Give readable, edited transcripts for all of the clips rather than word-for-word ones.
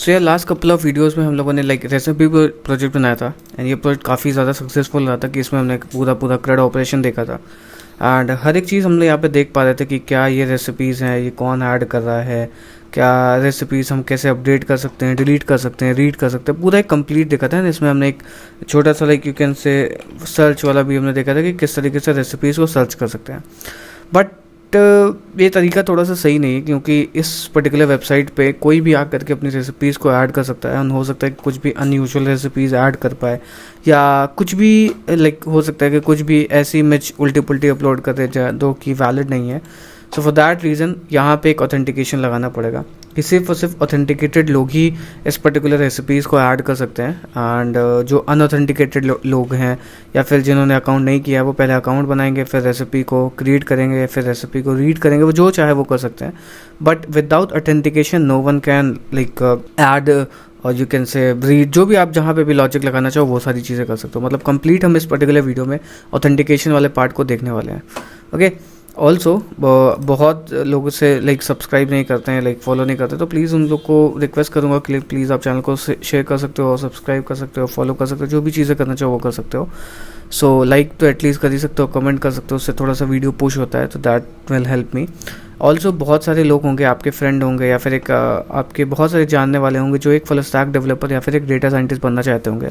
सो यार last couple of videos में हम लोगों ने लाइक रेसिपी प्रोजेक्ट बनाया था एंड ये प्रोजेक्ट काफ़ी ज़्यादा सक्सेसफुल रहा था कि इसमें हमने पूरा क्रेड ऑपरेशन देखा था एंड हर एक चीज़ हम लोग यहाँ पे देख पा रहे थे कि क्या ये रेसिपीज़ हैं, ये कौन ऐड कर रहा है, क्या रेसिपीज़ हम कैसे अपडेट कर सकते हैं, डिलीट कर सकते हैं, रीड कर सकते हैं, पूरा एक कंप्लीट देखा था। इसमें हमने एक छोटा सा लाइक यू कैन से सर्च वाला भी हमने देखा था कि किस तरीके से रेसिपीज़ को सर्च कर सकते हैं। बट ये तरीका थोड़ा सा सही नहीं है क्योंकि इस पर्टिकुलर वेबसाइट पे कोई भी आकर के अपनी रेसिपीज़ को ऐड कर सकता है। हो सकता है कि कुछ भी अनयूजुअल रेसिपीज़ ऐड कर पाए या कुछ भी लाइक हो सकता है कि कुछ भी ऐसी इमेज उल्टी पुल्टी अपलोड कर दे जो कि वैलिड नहीं है। सो फॉर दैट रीज़न यहाँ पे एक ऑथेंटिकेशन लगाना पड़ेगा कि सिर्फ और सिर्फ ऑथेंटिकेटेड लोग ही इस पर्टिकुलर रेसिपीज़ को ऐड कर सकते हैं एंड जो अनऑथेंटिकेटेड लोग हैं या फिर जिन्होंने अकाउंट नहीं किया वो पहले अकाउंट बनाएंगे, फिर रेसिपी को क्रिएट करेंगे, फिर रेसिपी को रीड करेंगे, वो जो चाहे वो कर सकते हैं। But without authentication no one can like add और यू कैन से रीड, जो भी आप जहाँ पे भी लॉजिक लगाना चाहो वो सारी चीज़ें कर सकते हो। मतलब कंप्लीट हम इस पर्टिकुलर वीडियो में ऑथेंटिकेशन वाले पार्ट को देखने वाले हैं। ओके, ऑल्सो बहुत लोगों से लाइक सब्सक्राइब नहीं करते हैं, लाइक फॉलो नहीं करते, तो प्लीज़ उन लोग को रिक्वेस्ट करूँगा कि प्लीज़ आप चैनल को शेयर कर सकते हो, सब्सक्राइब कर सकते हो, फॉलो कर सकते हो, जो भी चीज़ें करना चाहो वो कर सकते हो। सो लाइक तो एटलीस्ट कर ही सकते हो, कमेंट कर सकते हो, उससे थोड़ा सा वीडियो पुश होता है, तो that will help me. Also बहुत सारे लोग होंगे, आपके फ्रेंड होंगे या फिर एक आपके बहुत सारे जानने वाले होंगे जो एक फुल स्टैक डेवलपर या फिर एक डेटा साइंटिस्ट बनना चाहते होंगे,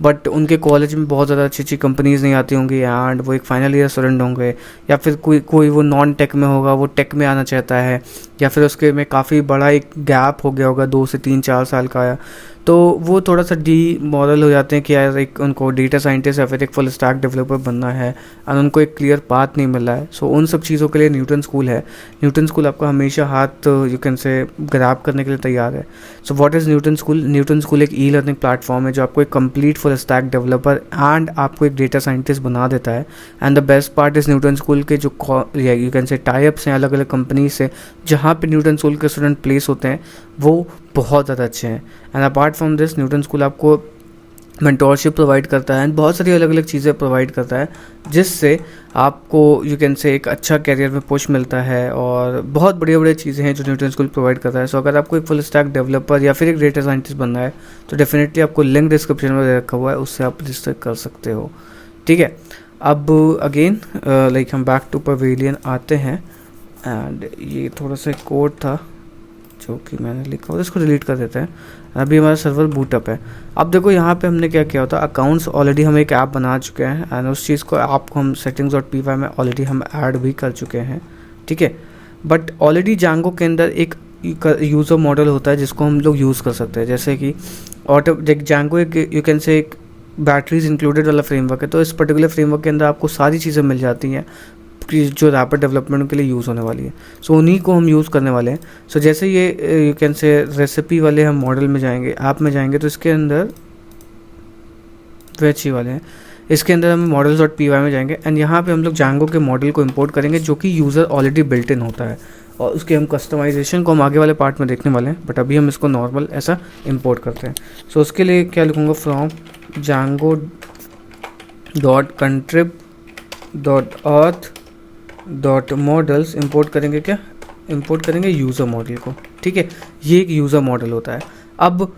बट उनके कॉलेज में बहुत ज़्यादा अच्छी अच्छी कंपनीज़ नहीं आती होंगी एंड वो एक फाइनल ईयर स्टूडेंट होंगे या फिर कोई वो नॉन टेक में होगा, वो टेक में आना चाहता है या फिर उसके में काफ़ी बड़ा एक गैप हो गया होगा 2 से 3-4 साल का आया, तो वो थोड़ा सा डी मॉडल हो जाते हैं कि यार एक उनको डेटा साइंटिस्ट या फिर एक फुल स्टैक डेवलपर बनना है और उनको एक क्लियर पाथ नहीं मिल रहा है। सो उन सब चीज़ों के लिए न्यूटन स्कूल है। न्यूटन स्कूल आपको हमेशा हाथ यू कैन से ग्रैब करने के लिए तैयार है। So what is Newton school? Newton school एक ई लर्निंग प्लेटफॉर्म है जो आपको एक complete full stack developer and आपको एक डेटा साइंटिस्ट बना देता है। And the best part is Newton school के जो यू कैन से टाइप्स हैं अलग अलग कंपनीज से जहाँ पे न्यूटन स्कूल के स्टूडेंट प्लेस होते हैं वो बहुत ज़्यादा अच्छे हैं। And apart from this Newton school आपको मेंटोरशिप प्रोवाइड करता है एंड बहुत सारी अलग अलग चीज़ें प्रोवाइड करता है जिससे आपको यू कैन से एक अच्छा कैरियर में पुश मिलता है और बहुत बढ़िया बढ़िया चीज़ें हैं जो न्यूटन स्कूल प्रोवाइड करता है। सो अगर आपको एक फुल स्टैक डेवलपर या फिर एक डेटा साइंटिस्ट बनना है तो डेफिनेटली आपको लिंक डिस्क्रिप्शन में दे रखा हुआ है, उससे आप रजिस्टर कर सकते हो। ठीक है, अब अगेन लाइक हम बैक टू पवेलियन आते हैं एंड ये थोड़ा सा कोड था जो कि मैंने लिखा हुआ, इसको डिलीट कर देते हैं। अभी हमारा सर्वर बूटअप है। अब देखो यहाँ पे हमने क्या किया होता, अकाउंट्स ऑलरेडी हम एक ऐप बना चुके हैं एंड उस चीज़ को ऐप को हम settings.py में ऑलरेडी हम ऐड भी कर चुके हैं। ठीक है, बट ऑलरेडी जांगो के अंदर एक यूज़र मॉडल होता है जिसको हम लोग यूज़ कर सकते हैं, जैसे कि ऑटो जांगो एक यू कैन से एक बैटरीज इंक्लूडेड वाला फ्रेमवर्क है। तो इस पर्टिकुलर फ्रेमवर्क के अंदर आपको सारी चीज़ें मिल जाती हैं जो रैपिड डेवलपमेंट के लिए यूज़ होने वाली है। सो उन्हीं को हम यूज़ करने वाले हैं। सो जैसे ये यू कैन से रेसिपी वाले हम मॉडल में जाएंगे, ऐप में जाएंगे, तो इसके अंदर वेची वाले हैं, इसके अंदर हम models.py में जाएंगे एंड यहाँ पे हम लोग जांगो के मॉडल को इंपोर्ट करेंगे जो कि यूज़र ऑलरेडी बिल्ट इन होता है और उसके हम कस्टमाइजेशन को हम आगे वाले पार्ट में देखने वाले हैं, बट अभी हम इसको नॉर्मल ऐसा इंपोर्ट करते हैं। सो उसके लिए क्या लिखूँगा, फ्रॉम jango.contrib.auth.models इंपोर्ट करेंगे, क्या इंपोर्ट करेंगे यूज़र मॉडल को। ठीक है, ये एक यूज़र मॉडल होता है। अब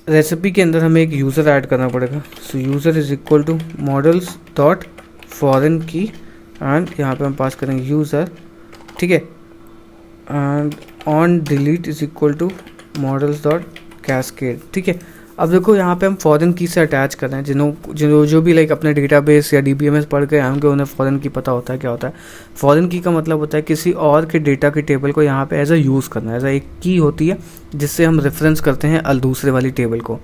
रेसिपी के अंदर हमें एक यूज़र ऐड करना पड़ेगा। So user is equal to models dot foreign key and यहाँ पे हम पास करेंगे यूज़र। ठीक है, and on delete is equal to models dot cascade. ठीक है, अब देखो यहाँ पे हम फॉरेन की से अटैच कर रहे हैं। जो भी लाइक अपने डेटाबेस या DBMS पढ़ के आएंगे उन्हें फॉरेन की पता होता है क्या होता है। फॉरेन की का मतलब होता है किसी और के डेटा के टेबल को यहाँ पे एज अ यूज़ करना, एज अ एक की होती है जिससे हम रेफरेंस करते हैं दूसरे वाली टेबल को।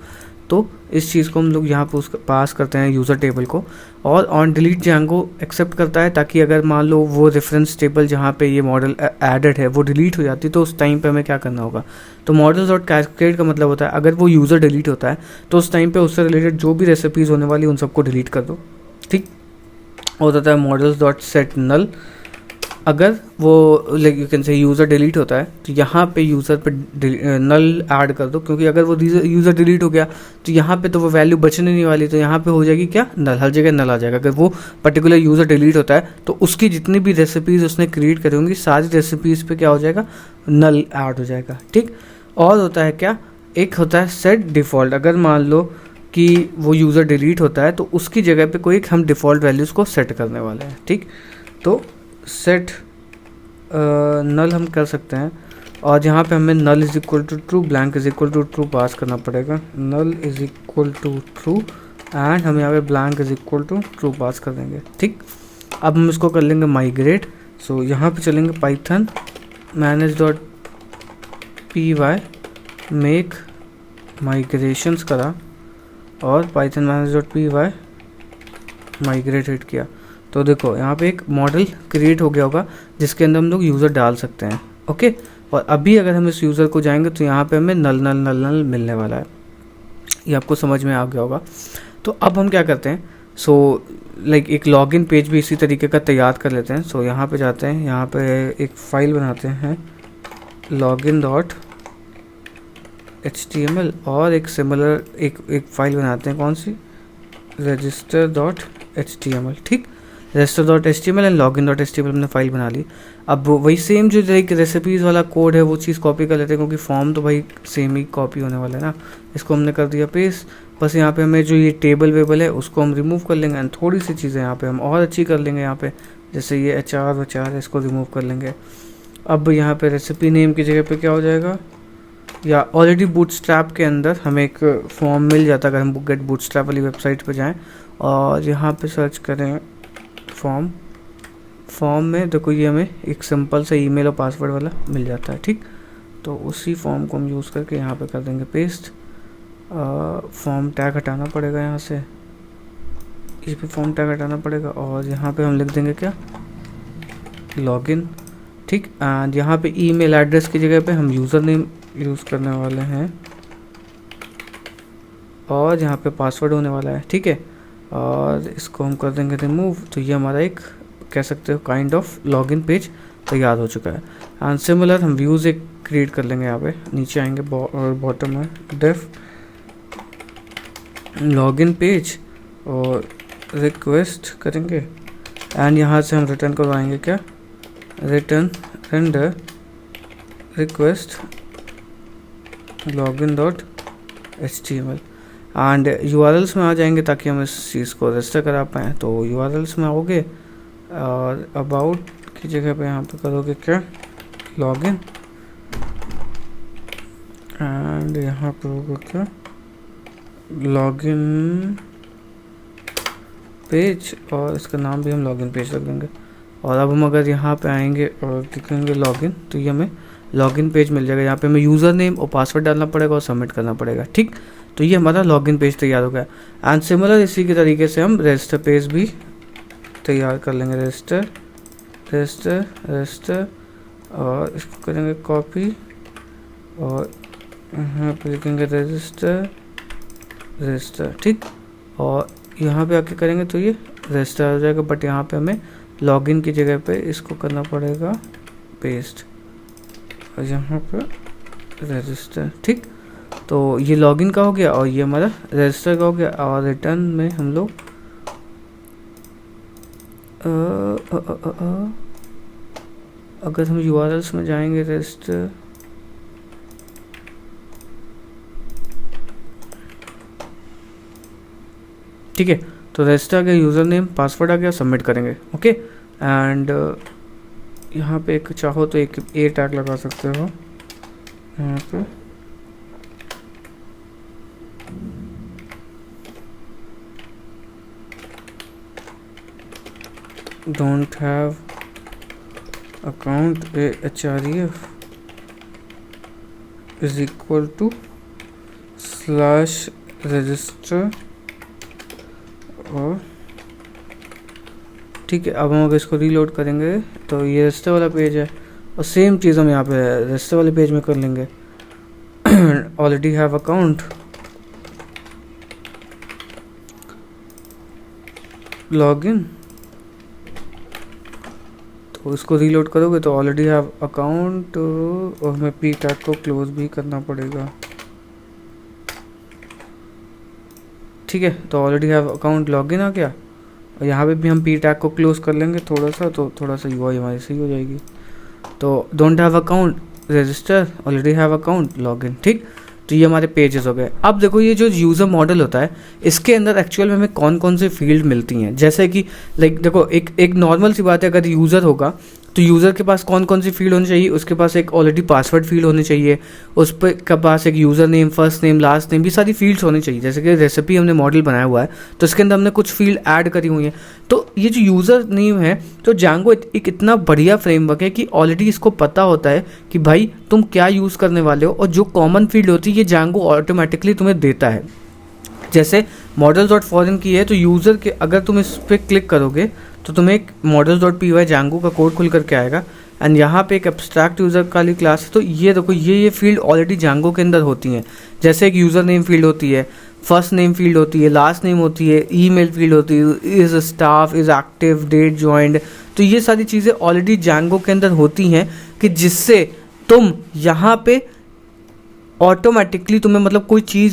तो इस चीज़ को हम लोग यहाँ पर पास करते हैं यूज़र टेबल को और ऑन डिलीट जांगो एक्सेप्ट करता है ताकि अगर मान लो वो रेफरेंस टेबल जहाँ पे ये मॉडल एडेड है वो डिलीट हो जाती है तो उस टाइम पे हमें क्या करना होगा। तो मॉडल्स डॉट कैस्केड का मतलब होता है अगर वो यूज़र डिलीट होता है तो उस टाइम पे उससे रिलेटेड जो भी रेसिपीज़ होने वाली उन सबको डिलीट कर दो। ठीक, और होता है मॉडल्स डॉट सेट नल। अगर वो like you can say user delete होता है तो यहाँ पे यूज़र पे नल ऐड कर दो, क्योंकि अगर वो यूज़र डिलीट हो गया तो यहाँ पे तो वो वैल्यू बचने नहीं वाली, तो यहाँ पे हो जाएगी क्या, नल, हर जगह नल आ जाएगा। अगर वो पर्टिकुलर यूज़र डिलीट होता है तो उसकी जितनी भी रेसिपीज़ उसने क्रिएट करी होंगी सारी रेसिपीज़ पे क्या हो जाएगा, नल ऐड हो जाएगा। ठीक, और होता है क्या, एक होता है सेट डिफ़ॉल्ट। अगर मान लो कि वो यूज़र डिलीट होता है तो उसकी जगह पे कोई एक हम डिफ़ॉल्ट वैल्यूज़ को सेट करने वाले हैं, ठीक। तो सेट नल हम कर सकते हैं, और यहाँ पे हमें null is equal to true, blank is equal to true pass करना पड़ेगा। Null is equal to true and हम यहाँ पे blank is equal to true pass कर देंगे, ठीक। अब हम इसको कर लेंगे माइग्रेट। सो यहाँ पे चलेंगे python manage dot P Y make migrations करा, और python manage dot P Y migrate hit किया। तो देखो यहाँ पे एक मॉडल क्रिएट हो गया होगा जिसके अंदर हम लोग यूज़र डाल सकते हैं, ओके। और अभी अगर हम इस यूज़र को जाएंगे तो यहाँ पे हमें नल नल नल नल मिलने वाला है। ये आपको समझ में आ गया होगा। तो अब हम क्या करते हैं, सो लाइक एक लॉगिन पेज भी इसी तरीके का तैयार कर लेते हैं। सो यहाँ पे जाते हैं, यहाँ पे एक फ़ाइल बनाते हैं लॉगिन डॉट HTML, और एक सिमिलर एक फ़ाइल बनाते हैं, कौन सी, रजिस्टर डॉट HTML, ठीक। Register dot HTML and login dot HTML हमने फाइल बना ली। अब वही सेम जो एक रेसिपीज़ वाला कोड है वो चीज़ कॉपी कर लेते हैं, क्योंकि फॉर्म तो भाई सेम ही कॉपी होने वाला है ना। इसको हमने कर दिया पेस्ट। बस यहाँ पे हमें जो ये टेबल वेबल है उसको हम रिमूव कर लेंगे, एंड थोड़ी सी चीज़ें यहाँ पे हम और अच्छी कर लेंगे। यहाँ पे जैसे ये HR है, इसको रिमूव कर लेंगे। अब यहाँ पे रेसिपी नेम की जगह पे क्या हो जाएगा, या ऑलरेडी बूटस्ट्रैप के अंदर हमें एक फॉर्म मिल जाता है। अगर हम गेट बूटस्ट्रैप वाली वेबसाइट पे जाएं और यहाँ पे सर्च करें फॉर्म में, देखो ये हमें एक सिंपल सा ईमेल और पासवर्ड वाला मिल जाता है, ठीक। तो उसी फॉर्म को हम यूज़ करके यहाँ पे कर देंगे पेस्ट। फॉर्म टैग हटाना पड़ेगा, यहाँ से इस पे फॉर्म टैग हटाना पड़ेगा, और यहाँ पे हम लिख देंगे क्या, लॉगिन, ठीक। एंड यहाँ पे ईमेल एड्रेस की जगह पे हम यूज़र नेम यूज़ करने वाले हैं, और यहाँ पे पासवर्ड होने वाला है, ठीक है। और इसको हम कर देंगे रिमूव। तो ये हमारा एक कह सकते हो काइंड ऑफ लॉगिन पेज तैयार हो चुका है। एंड सिमिलर हम व्यूज़ एक क्रिएट कर लेंगे। यहाँ पे नीचे आएंगे और बॉटम में डेफ लॉगिन पेज और रिक्वेस्ट करेंगे, एंड यहाँ से हम रिटर्न करवाएंगे क्या, return render request login dot HTML। And URLs में आ जाएंगे ताकि हम इस चीज़ को रजिस्टर करा पाएँ। तो URLs में आओगे और अबाउट की जगह पे यहाँ पे करोगे क्या, लॉगिन, एंड यहाँ पे होगा क्या, लॉगिन पेज, और इसका नाम भी हम लॉगिन पेज रख देंगे। और अब हम अगर यहाँ पे आएंगे और लिखेंगे लॉगिन, तो ये हमें लॉगिन पेज मिल जाएगा। यहाँ पे हमें यूज़र नेम और पासवर्ड डालना पड़ेगा और सबमिट करना पड़ेगा, ठीक। तो ये हमारा लॉगिन पेज तैयार हो गया। एंड सिमिलर इसी के तरीके से हम रजिस्टर पेज भी तैयार कर लेंगे। रजिस्टर रजिस्टर रजिस्टर, और इसको करेंगे कॉपी, और यहाँ पे लिखेंगे रजिस्टर रजिस्टर, ठीक। और यहाँ पे आके करेंगे तो ये रजिस्टर हो जाएगा, बट यहाँ पे हमें लॉगिन की जगह पे इसको करना पड़ेगा पेस्ट, और यहाँ पे रजिस्टर, ठीक। तो ये लॉगिन का हो गया और ये हमारा रजिस्टर का हो गया। और रिटर्न में हम लोग अगर हम URLs में जाएंगे, रजिस्टर, ठीक है। तो रजिस्टर आ गया, यूज़र नेम पासवर्ड आ गया, सबमिट करेंगे, ओके। एंड यहाँ पे एक चाहो तो एक ए टैग लगा सकते हो यहाँ पे, don't have account href is equal to /register, और ठीक है। अब हम अगर इसको रीलोड करेंगे तो ये रजिस्टर वाला पेज है, और सेम चीज़ हम यहाँ पे रजिस्टर वाले पेज में कर लेंगे। ऑलरेडी हैव अकाउंट, लॉगिन, तो इसको रीलोड करोगे तो ऑलरेडी हैव अकाउंट, और हमें पी टैग को क्लोज भी करना पड़ेगा, ठीक है। तो ऑलरेडी हैव अकाउंट लॉगिन आ गया, और यहाँ पे भी हम पी टैग को क्लोज कर लेंगे थोड़ा सा, तो थोड़ा सा UI हमारी सही हो जाएगी। तो don't have account register, already have account login, ठीक। तो ये हमारे पेजेस हो गए। अब देखो ये जो यूज़र मॉडल होता है इसके अंदर एक्चुअल में हमें कौन कौन से फील्ड मिलती हैं, जैसे कि लाइक देखो एक नॉर्मल सी बात है, अगर यूज़र होगा तो यूज़र के पास कौन कौन सी फील्ड होनी चाहिए, उसके पास एक ऑलरेडी पासवर्ड फील्ड होनी चाहिए, उस पर के पास एक user name, first name, last name, ये सारी फील्ड्स होनी चाहिए। जैसे कि रेसिपी हमने मॉडल बनाया हुआ है तो इसके अंदर हमने कुछ फील्ड ऐड करी हुई हैं। तो ये जो यूज़र नेम है, तो जांगो एक इतना बढ़िया फ्रेमवर्क है कि ऑलरेडी इसको पता होता है कि भाई तुम क्या यूज़ करने वाले हो, और जो कॉमन फील्ड होती है ये जांगो ऑटोमेटिकली तुम्हें देता है। जैसे models.foreign की है तो यूज़र के अगर तुम इस पर क्लिक करोगे तो तुम्हें एक models.py जांगो का कोड खुल करके आएगा, एंड यहाँ पे एक एब्स्ट्रैक्ट यूज़र वाली क्लास है। तो ये देखो ये फील्ड ऑलरेडी जांगो के अंदर होती हैं। जैसे एक यूज़र नेम फील्ड होती है, फर्स्ट नेम फील्ड होती है, लास्ट नेम होती है, ईमेल फील्ड होती है, is staff, is active, date joined. तो ये सारी चीज़ें ऑलरेडी जांगो के अंदर होती हैं कि जिससे तुम यहाँ पे ऑटोमेटिकली तुम्हें मतलब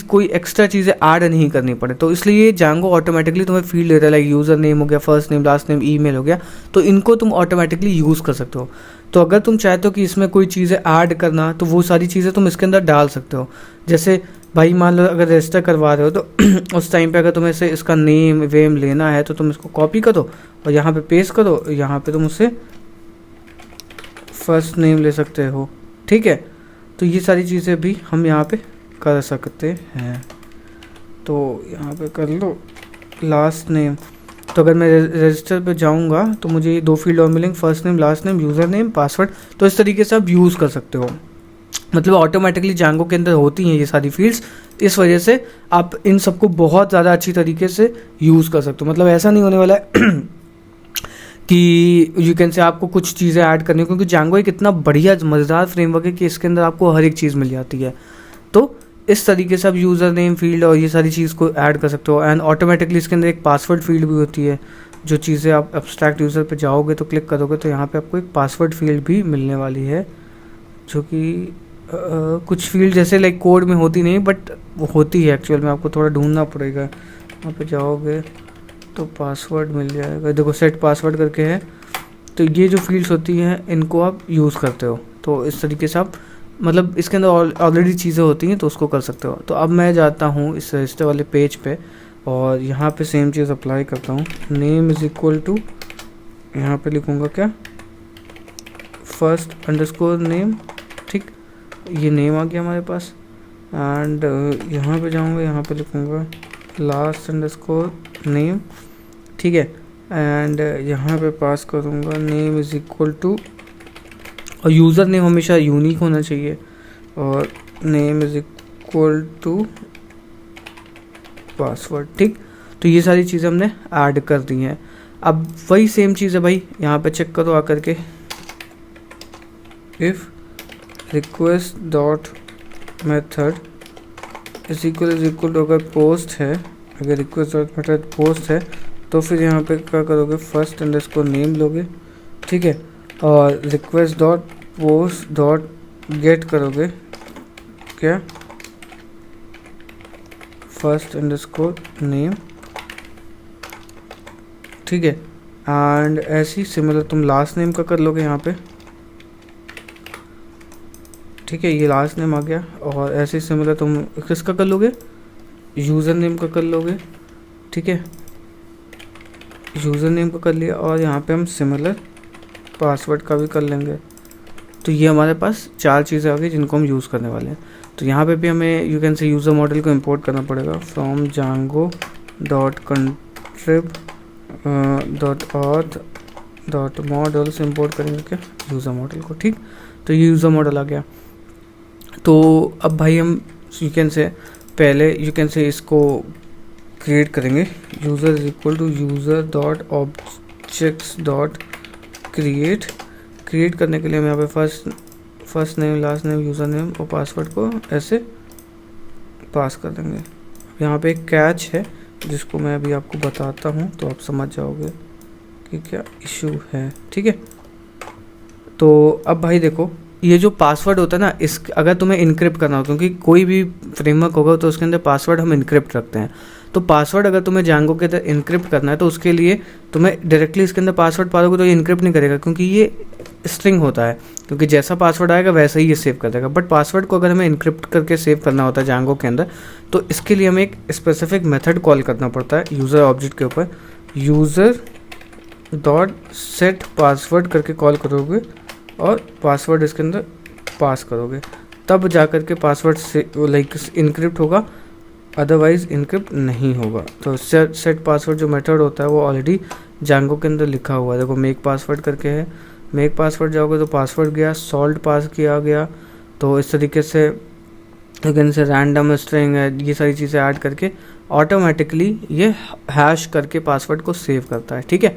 कोई एक्स्ट्रा चीज़ें ऐड नहीं करनी पड़े। तो इसलिए जांगो ऑटोमेटिकली तुम्हें फील्ड देता है, लाइक यूज़र नेम हो गया, first name, last name, email हो गया, तो इनको तुम ऑटोमेटिकली यूज़ कर सकते हो। तो अगर तुम चाहते हो कि इसमें कोई चीज़ें ऐड करना, तो वो सारी चीज़ें तुम इसके अंदर डाल सकते हो। जैसे भाई मान लो अगर रजिस्टर करवा रहे हो तो उस टाइम पे अगर तुम्हें से इसका नेम वेम लेना है तो तुम इसको कॉपी करो और यहाँ पे पेस्ट करो, यहाँ पे तुम उससे फर्स्ट नेम ले सकते हो, ठीक है। तो ये सारी चीज़ें भी हम यहाँ पे कर सकते हैं। तो यहाँ पे कर लो लास्ट नेम। तो अगर मैं रजिस्टर पे जाऊँगा तो मुझे ये 2 फील्ड और मिलेंगे, first name, last name, user name, password. तो इस तरीके से आप यूज़ कर सकते हो, मतलब ऑटोमेटिकली जांगो के अंदर होती हैं ये सारी फील्ड्स। इस वजह से आप इन सबको बहुत ज़्यादा अच्छी तरीके से यूज़ कर सकते हो। मतलब ऐसा नहीं होने वाला है कि यू कैन से आपको कुछ चीज़ें ऐड करनी हो, क्योंकि जांगो एक इतना बढ़िया मज़ेदार फ्रेमवर्क है कि इसके अंदर आपको हर एक चीज़ मिल जाती है। तो इस तरीके से आप यूज़र नेम फील्ड और ये सारी चीज़ को ऐड कर सकते हो। एंड ऑटोमेटिकली इसके अंदर एक पासवर्ड फील्ड भी होती है। जो चीज़ें आप एब्स्ट्रैक्ट यूज़र पे जाओगे तो क्लिक करोगे तो यहाँ पे आपको एक पासवर्ड फील्ड भी मिलने वाली है, जो कि कुछ फील्ड जैसे लाइक कोड में होती नहीं बट वो होती है एक्चुअल में, आपको थोड़ा ढूंढना पड़ेगा। वहाँ पे जाओगे तो पासवर्ड मिल जाएगा, देखो सेट पासवर्ड करके है। तो ये जो फील्ड्स होती हैं इनको आप यूज़ करते हो। तो इस तरीके से आप मतलब इसके अंदर ऑलरेडी चीज़ें होती हैं तो उसको कर सकते हो। तो अब मैं जाता हूँ इस रजिस्टर वाले पेज पे और यहाँ पे सेम चीज़ अप्लाई करता हूँ। नेम इज़ इक्वल टू, यहाँ पे लिखूँगा क्या, फर्स्ट अंडरस्कोर नेम, ठीक, ये नेम आ गया हमारे पास। एंड यहाँ पे जाऊँगा, यहाँ पे लिखूँगा लास्ट अंडरस्कोर नेम, ठीक है। एंड यहाँ पे पास करूँगा नेम इज़ इक्वल टू, और यूज़र नेम हमेशा यूनिक होना चाहिए, और name is equal to password, ठीक। तो ये सारी चीज़ें हमने ऐड कर दी हैं। अब वही सेम चीज़ है भाई, यहाँ पे चेक करो आकर के, if request dot method is equal to, अगर पोस्ट है, अगर रिक्वेस्ट डॉट मेथड पोस्ट है तो फिर यहाँ पे क्या करोगे, फर्स्ट अंडरस्कोर नेम लोगे, ठीक है, और request dot post dot gate करोगे क्या, फर्स्ट अंडरस्कोर नेम, ठीक है। एंड ऐसी सिमिलर तुम लास्ट नेम का कर लोगे यहाँ पे, ठीक है, ये लास्ट नेम आ गया। और ऐसे सिमिलर तुम किसका कर लोगे, यूज़र नेम का कर लोगे, ठीक है, यूज़र नेम का कर लिया। और यहाँ पे हम सिमिलर पासवर्ड का भी कर लेंगे। तो ये हमारे पास 4 चीज़ें आ गई जिनको हम यूज़ करने वाले हैं। तो यहाँ पे भी हमें you can say user model को इंपोर्ट करना पड़ेगा from Django dot contrib dot auth dot model से इंपोर्ट करेंगे क्या, यूज़र मॉडल को, ठीक। तो ये यूज़र मॉडल आ गया। तो अब भाई हम यू कैन से पहले यू कैन से इसको क्रिएट करेंगे, user is equal to user dot objects dot create करने के लिए हम यहाँ पे first name, last name, user name और पासवर्ड को ऐसे पास कर देंगे। यहाँ पे एक कैच है जिसको मैं अभी आपको बताता हूँ तो आप समझ जाओगे कि क्या इशू है, ठीक है। तो अब भाई देखो ये जो पासवर्ड होता है ना, इस अगर तुम्हें इनक्रिप्ट करना हो, क्योंकि कोई भी फ्रेमवर्क होगा तो उसके अंदर पासवर्ड हम इनक्रिप्ट रखते हैं, तो पासवर्ड अगर तुम्हें जांगो के अंदर इनक्रिप्ट करना है तो उसके लिए तुम्हें डायरेक्टली इसके अंदर पासवर्ड पाओगे तो ये इनक्रिप्ट नहीं करेगा, क्योंकि ये स्ट्रिंग होता है, क्योंकि जैसा पासवर्ड आएगा वैसा ही ये सेव कर देगा। बट पासवर्ड को अगर हमें इनक्रिप्ट करके सेव करना होता है जांगो के अंदर, तो इसके लिए हमें एक स्पेसिफिक मेथड कॉल करना पड़ता है यूज़र ऑब्जेक्ट के ऊपर। यूज़र डॉट सेट पासवर्ड करके कॉल करोगे और पासवर्ड इसके अंदर पास करोगे, तब जा कर के पासवर्ड से लाइक इनक्रिप्ट होगा, अदरवाइज इनक्रिप्ट नहीं होगा। तो सेट पासवर्ड जो मेथड होता है वो ऑलरेडी जांगो के अंदर लिखा हुआ है। देखो मेक पासवर्ड करके है, मेक पासवर्ड जाओगे तो पासवर्ड गया, सॉल्ट पास किया गया, तो इस तरीके से अगेन से रैंडम स्ट्रिंग है, ये सारी चीज़ें ऐड करके ऑटोमेटिकली ये हैश करके पासवर्ड को सेव करता है। ठीक है,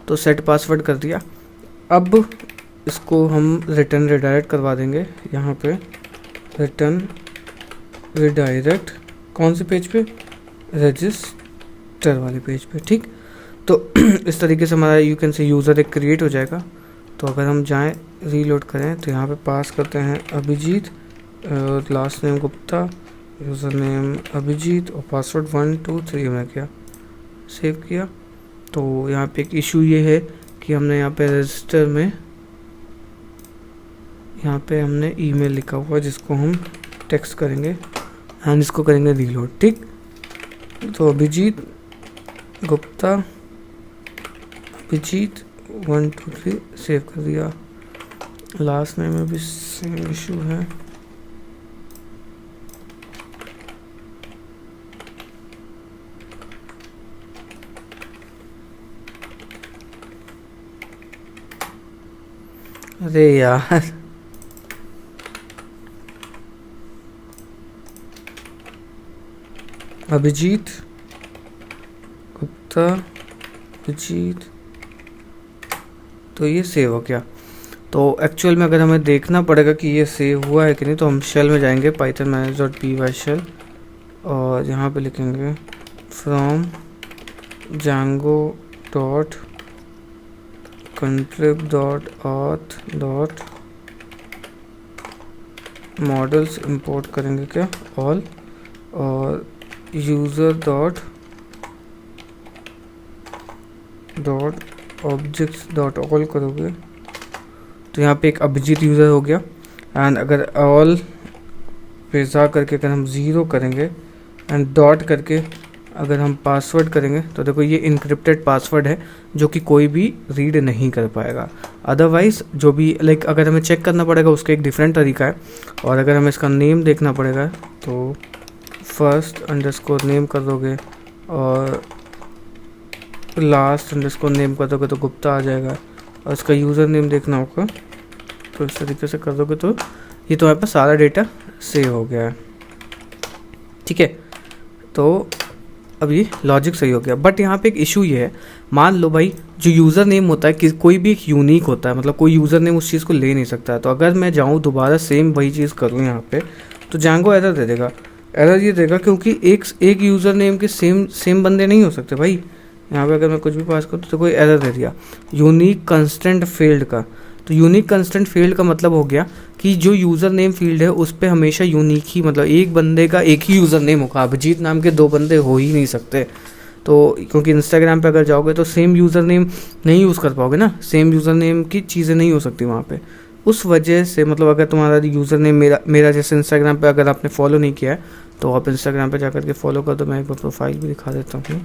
तो सेट पासवर्ड कर दिया। अब इसको हम रिटर्न रिडायरेक्ट करवा देंगे, यहाँ पे रिटर्न रिडायरेक्ट कौन से पेज पे, रजिस्टर वाले पेज पे। ठीक, तो इस तरीके से हमारा यू कैन से यूज़र एक क्रिएट हो जाएगा। तो अगर हम जाएं रीलोड करें तो यहाँ पे पास करते हैं Abhijit, last name Gupta, user name Abhijit और पासवर्ड 1 2 3 हमने किया, सेव किया। तो यहाँ पे एक इशू ये है कि हमने यहाँ पे रजिस्टर में यहाँ पे हमने ईमेल लिखा हुआ है जिसको हम टेक्स्ट करेंगे एंड इसको करेंगे रीलोड। ठीक, तो अभिजीत गुप्ता, अभिजीत 1 2 3 सेव कर दिया। लास्ट नेम में भी सेम इशू है, अरे यार अभिजीत गुप्ता, अभिजीत, तो ये सेव हो गया। तो एक्चुअल में अगर हमें देखना पड़ेगा कि ये सेव हुआ है कि नहीं, तो हम शेल में जाएंगे python manage.py शेल और यहाँ पे लिखेंगे from django dot contrib dot auth dot models import करेंगे क्या ऑल, और user dot objects dot all करोगे तो यहाँ पे एक अभिजीत यूज़र हो गया। एंड अगर ऑल पे जा करके अगर हम 0 करेंगे एंड डॉट करके अगर हम पासवर्ड करेंगे तो देखो ये इनक्रिप्टेड पासवर्ड है जो कि कोई भी रीड नहीं कर पाएगा। अदरवाइज़ जो भी लाइक अगर हमें चेक करना पड़ेगा उसका एक डिफरेंट तरीका है। और अगर हमें इसका नेम देखना पड़ेगा तो फर्स्ट अंडरस्कोर नेम कर दोगे और लास्ट अंडरस्कोर नेम कर दोगे तो गुप्ता आ जाएगा। और इसका यूज़र नेम देखना होगा तो इस तरीके से कर दोगे तो ये तो यहाँ पर सारा डेटा सेव हो गया है। ठीक है, तो अब ये लॉजिक सही हो गया। बट यहाँ पे एक इशू ये है, मान लो भाई जो यूज़र नेम होता है कि कोई भी एक यूनिक होता है, मतलब कोई यूज़र नेम उस चीज़ को ले नहीं सकता है। तो अगर मैं जाऊँ दोबारा सेम वही चीज़ करूँ यहाँ पे तो जांगो एरर दे देगा। एरर ये देगा क्योंकि एक यूज़र नेम के सेम बंदे नहीं हो सकते भाई। यहाँ पे अगर मैं कुछ भी पास करूँ तो कोई एरर दे दिया यूनिक कंस्टेंट फील्ड का। तो यूनिक कंस्टेंट फील्ड का मतलब हो गया कि जो यूज़र नेम फील्ड है उस पर हमेशा यूनिक ही, मतलब एक बंदे का एक ही यूज़र नेम होगा। अभिजीत नाम के 2 बंदे हो ही नहीं सकते। तो क्योंकि इंस्टाग्राम पे अगर जाओगे तो सेम यूज़र नेम नहीं यूज़ कर पाओगे ना, सेम यूज़र नेम की चीज़ें नहीं हो सकती वहाँ पे। उस वजह से मतलब अगर तुम्हारा यूज़र नेम मेरा जैसे इंस्टाग्राम पे अगर आपने फॉलो नहीं किया है तो आप इंस्टाग्राम पे जाकर के फॉलो कर दो। मैं एक बार प्रोफाइल भी दिखा देता हूँ।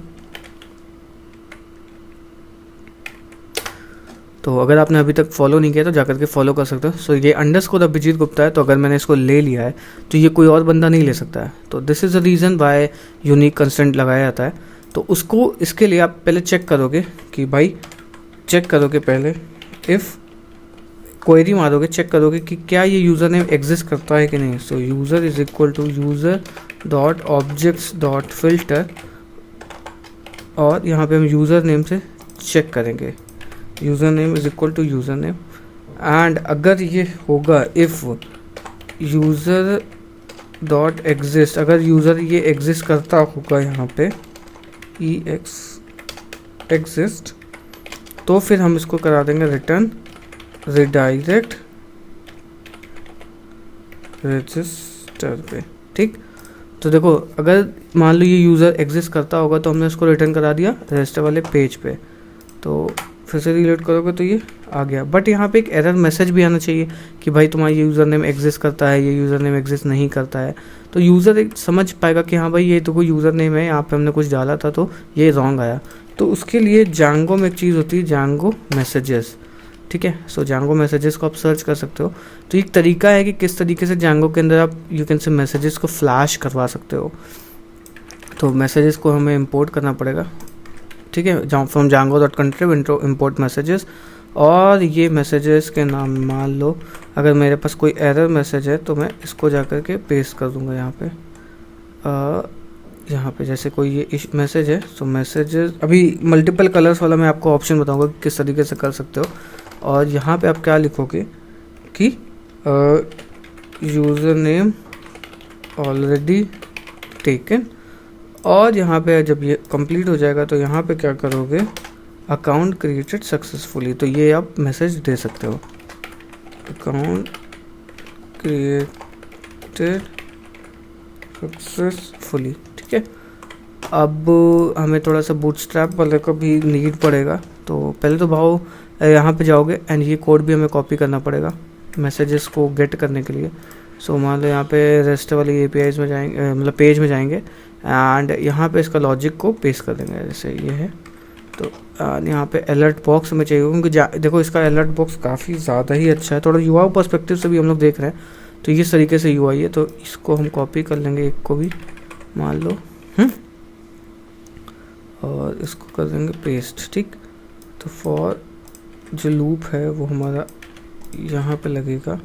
तो अगर आपने अभी तक फॉलो नहीं किया तो जाकर के फॉलो कर सकते हो। सो ये अंडरस्कोर अभिजीत गुप्ता है, तो अगर मैंने इसको ले लिया है तो ये कोई और बंदा नहीं ले सकता है। तो this is the reason why unique constant लगाया जाता है। तो उसको इसके लिए आप पहले चेक करोगे कि भाई चेक करोगे पहले इफ़ क्वेरी मारोगे, चेक करोगे कि क्या ये यूज़र नेम एग्जिस्ट करता है कि नहीं। So user is equal to user dot objects dot filter और यहाँ पे हम यूज़र नेम से चेक करेंगे user name is equal to user name. And अगर ये होगा इफ़ यूज़र डॉट एग्जिस्ट, अगर यूज़र ये एग्जिस्ट करता होगा यहाँ पे एग्जिस्ट, तो फिर हम इसको करा देंगे रिटर्न रिडायरेक्ट रजिस्टर पे। ठीक, तो देखो अगर मान लो ये यूज़र एग्जिस्ट करता होगा तो हमने उसको रिटर्न करा दिया रजिस्टर वाले पेज पे, तो फिर से रिलोड करोगे तो ये आ गया। बट यहाँ पे एक एरर मैसेज भी आना चाहिए कि भाई तुम्हारा ये यूज़र नेम एग्जिस्ट करता है, ये यूज़र नेम एग्जिस्ट नहीं करता है, तो यूज़र एक समझ पाएगा कि हाँ भाई ये तो कोई यूज़र नेम है, यहाँ पे हमने कुछ डाला था तो ये रॉन्ग आया। तो उसके लिए जांगो में एक चीज़ होती है जांगो मैसेजेस। ठीक है, सो जांगो मैसेजेस को आप सर्च कर सकते हो। तो एक तरीका है कि किस तरीके से जांगो के अंदर आप यू कैन से मैसेजेस को फ्लैश करवा सकते हो। तो मैसेजेस को हमें इंपोर्ट करना पड़ेगा। ठीक है, फ्रॉम jango.contrib इंपोर्ट मैसेजेस, और ये मैसेजेस के नाम मान लो अगर मेरे पास कोई एरर मैसेज है तो मैं इसको जा कर के पेस्ट कर दूंगा यहाँ पे जैसे कोई ये मैसेज है। तो मैसेजेस अभी मल्टीपल कलर्स वाला मैं आपको ऑप्शन बताऊंगा कि किस तरीके से कर सकते हो। और यहाँ पे आप क्या लिखोगे कि यूज़र नेम ऑलरेडी टेकन, और यहाँ पे जब ये कंप्लीट हो जाएगा तो यहाँ पे क्या करोगे अकाउंट क्रिएटेड सक्सेसफुली, तो ये आप मैसेज दे सकते हो अकाउंट क्रिएटेड सक्सेसफुली। ठीक है, अब हमें थोड़ा सा बूटस्ट्रैप वाले का भी नीड पड़ेगा। तो पहले तो भाव यहाँ पे जाओगे एंड ये कोड भी हमें कॉपी करना पड़ेगा मैसेजेस को गेट करने के लिए। सो मान लो यहाँ पे रेस्ट वाली APIs में जाएंगे, मतलब पेज में जाएंगे एंड यहाँ पे इसका लॉजिक को पेस्ट कर देंगे जैसे ये है। तो यहाँ पे अलर्ट बॉक्स में चाहिए क्योंकि देखो इसका अलर्ट बॉक्स काफ़ी ज़्यादा ही अच्छा है, थोड़ा युवा पर्सपेक्टिव से भी हम लोग देख रहे हैं। तो इस तरीके से UI है, तो इसको हम कॉपी कर लेंगे एक को भी मान लो और इसको कर देंगे पेस्ट। ठीक, तो फॉर जो लूप है वो हमारा यहाँ पे लगेगा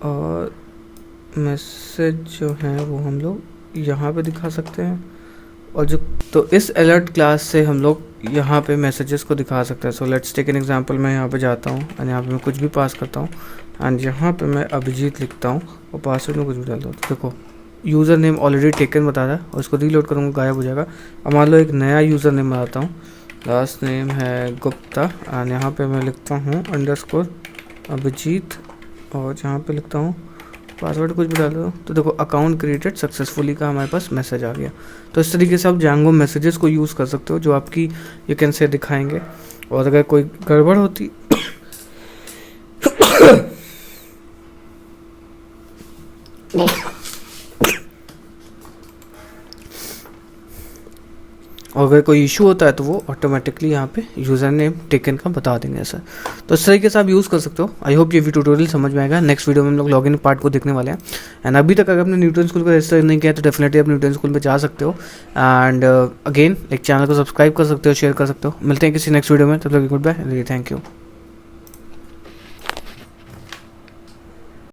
और मैसेज जो है वो हम लोग यहाँ पे दिखा सकते हैं। और जो तो इस अलर्ट क्लास से हम लोग यहाँ पे मैसेजेस को दिखा सकते हैं। So let's take an example, मैं यहाँ पे जाता हूँ एंड यहाँ पे मैं कुछ भी पास करता हूँ एंड यहाँ पे मैं अभिजीत लिखता हूँ और पासवर्ड में कुछ भी डालता हूँ। तो देखो यूज़र नेम ऑलरेडी टेकन बता रहा है और इसको रीलोड करूँगा गायब हो जाएगा। अब मान लो एक नया यूज़र नेम बनाता हूँ, लास्ट नेम है गुप्ता एंड यहाँ पे मैं लिखता हूँ अंडरस्कोर अभिजीत और यहाँ पे लिखता हूँ पासवर्ड कुछ भी डाल दो। तो देखो अकाउंट क्रिएटेड सक्सेसफुली का हमारे पास मैसेज आ गया। तो इस तरीके से आप जांगो मैसेजेस को यूज़ कर सकते हो जो आपकी यू कैन से दिखाएंगे। और अगर कोई गड़बड़ होती और अगर कोई इशू होता है तो वो ऑटोमेटिकली यहाँ पे यूज़र नेम टेकन का बता देंगे सर। तो इस तरीके से आप यूज़ कर सकते हो। आई होप ये ट्यूटोरियल समझ में आएगा। नेक्स्ट वीडियो में हम लोग लॉगिन पार्ट को देखने वाले हैं। एंड अभी तक अगर आपने न्यूटन स्कूल को रजिस्टर नहीं किया तो डेफिनेटली आप न्यूटन स्कूल में जा सकते हो। एंड अगेन एक चैनल को सब्सक्राइब कर सकते हो, शेयर कर सकते हो। मिलते हैं किसी नेक्स्ट वीडियो में, तब तक गुड बाय, थैंक यू।